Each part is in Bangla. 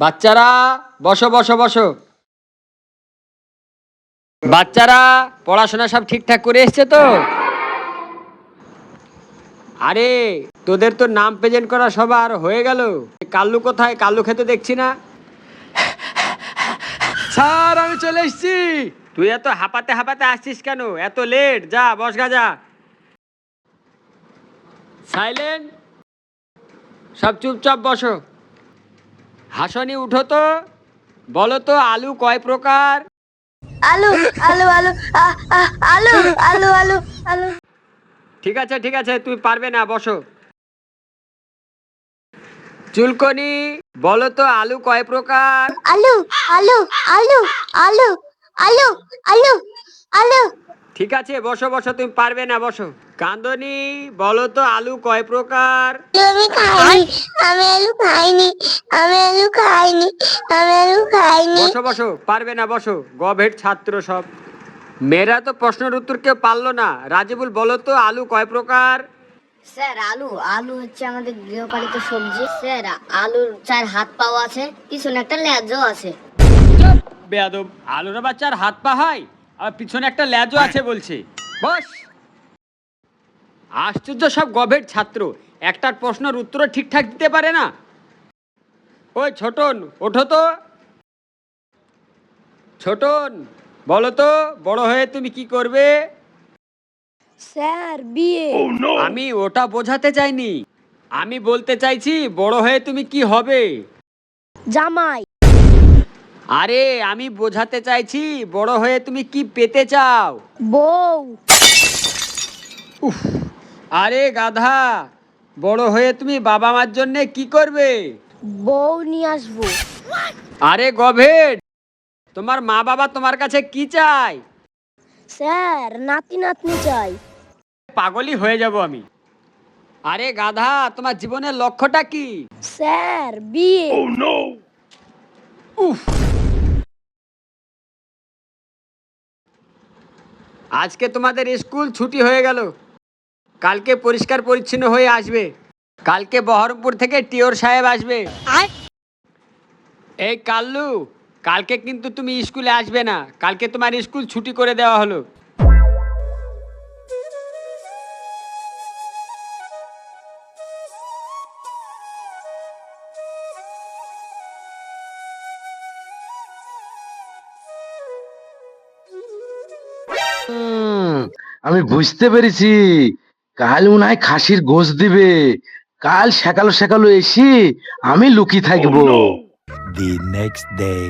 বাচ্চারা বসো বসো বসো। বাচ্চারা পড়াশোনা সব ঠিকঠাক করে এসছে তো? আরে তোদের তো নাম প্রেজেন্ট করা সবার হয়ে গেল, কাল্লু কোথায়? কাল্লু খেতে দেখছি না। স্যার আমি চলে এসেছি। তুই এত হাঁপাতে হাঁপাতে আসছিস কেন? এত লেট, যা বস গা যা। সাইলেন্ট, সব চুপচাপ বসো। হাসনি উঠো তো, বলো তো আলু কয় প্রকার? আলু আলু আলু আলু আলু আলু আলু। ঠিক আছে ঠিক আছে, তুমি পারবে না, বসো। চুলকনি, বলো তো আলু কয় প্রকার? আলু আলু আলু আলু আলু আলু আলু। ঠিক আছে বসো বসো, তুমি পারবে না, বসো। কান্দনি, বলো তো আলু কয় প্রকার? আমি খাইনি, আমি আলু খাইনি, আমি আলু খাইনি, আমি আলু খাইনি। বসো বসো, পারবে না, বসো। গভেট ছাত্র সব। মেয়েরা তো প্রশ্নের উত্তর কেউ পারলো না। রাজিবুল, বলো তো আলু কয় প্রকার? স্যার আলু আলু হচ্ছে আমাদের গৃহপালিত সবজি। স্যার আলুর 4 হাত পাও আছে, পিছনে একটা লেজও আছে। বেয়াদব, আলুর বাচ্চার হাত পা হয় আর পিছনে একটা লেজও আছে বলছে। বস। আশ্চর্য সব গভেট ছাত্র, একটার প্রশ্নের উত্তর ঠিকঠাক দিতে পারে না। ওই ছোটন, ওঠো তো। ছোটন, বলো তো বড় হয়ে তুমি কি করবে? স্যার বিয়ে। আমি ওটা বোঝাতে চাইনি, আমি বলতে চাইছি বড় হয়ে তুমি কি হবে। জামাই। আরে আমি বোঝাতে চাইছি বড় হয়ে তুমি কি পেতে চাও। বউ। আরে গাধা, বড় হয়ে তুমি বাবা মার জন্য কি করবে? বউ নিয়ে আসবো। আরে গভেট, তোমার মা বাবা তোমার কাছে কি চায়? স্যার নাতি নাতনি চাই। পাগলই হয়ে যাব আমি। আরে গাধা, তোমার জীবনের লক্ষ্যটা কি? স্যার বিয়ে। উফ, আজকে তোমাদের স্কুল ছুটি হয়ে গেল। কালকে পরিষ্কার পরিচ্ছন্ন হয়ে আসবে। কালকে বহরমপুর থেকে টিওর সাহেব আসবে। এই কাল্লু, কালকে কিন্তু তুমি স্কুলে আসবে না। কালকে তোমার স্কুল ছুটি করে দেওয়া হলো। আমি বুঝতে পেরেছি, কাল মনে হয় খাসির গোশ দিবে। কাল সকালো সকালো এসে আমি লুকিয়ে থাকবো। The next day.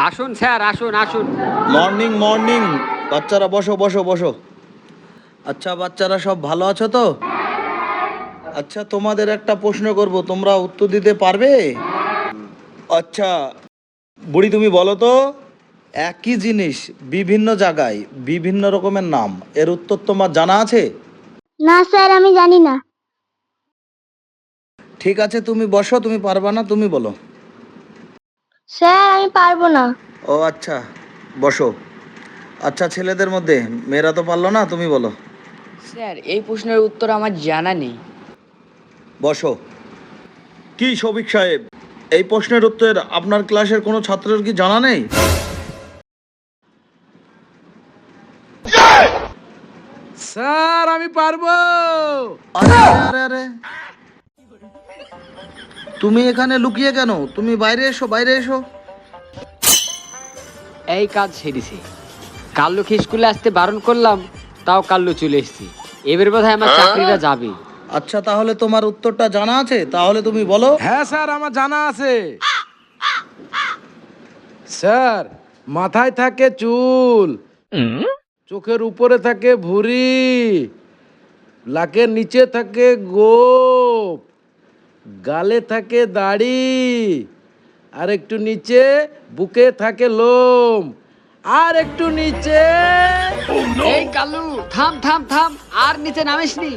আসুন স্যার, আসুন আসুন। Morning morning. বাচ্চারা বসো বসো বসো। আচ্ছা বাচ্চারা সব ভালো আছো তো? আচ্ছা তোমাদের একটা প্রশ্ন করব, তোমরা উত্তর দিতে পারবে? আচ্ছা বুড়ি, তুমি বলো তো, একই জিনিস বিভিন্ন জায়গায় বিভিন্ন রকমের নাম, এর উত্তর তোমার জানা আছে? না স্যার আমি জানি না। ঠিক আছে তুমি বসো, তুমি পারবা না, তুমি বলো। স্যার আমি পারবো না। ও আচ্ছা, বসো। আচ্ছা ছেলেদের মধ্যে মেয়েরা তো পারলো না, তুমি বলো। স্যার এই প্রশ্নের উত্তর আমার জানা নেই। বসো। কি শফিক সাহেব, এই প্রশ্নের উত্তর আপনার ক্লাসের কোনো ছাত্রের কি জানা নেই? স্যার আমি পারবো। আরে আরে আরে আরে, তুমি এখানে লুকিয়ে কেন? তুমি বাইরে এসো, বাইরে এসো। এই কাজ সেরেছে। কাল্লুকে স্কুলে আসতে বারণ করলাম, তাও কাল্লু চলে এসেছে। এবার বোধহয় আমার চাকরিটা যাবে। আচ্ছা তাহলে তোমার উত্তরটা জানা আছে, তাহলে তুমি বলো। হ্যাঁ স্যার আমার জানা আছে। স্যার মাথায় থাকে চুল, চোখের উপরে থাকে ভুঁড়ি, নাকের নিচে থাকে গোপ, গালে থাকে দাড়ি, আর একটু নিচে বুকে থাকে লোম, আর একটু নিচে এই কালু থাম থাম থাম, আর নিচে নামিসনি।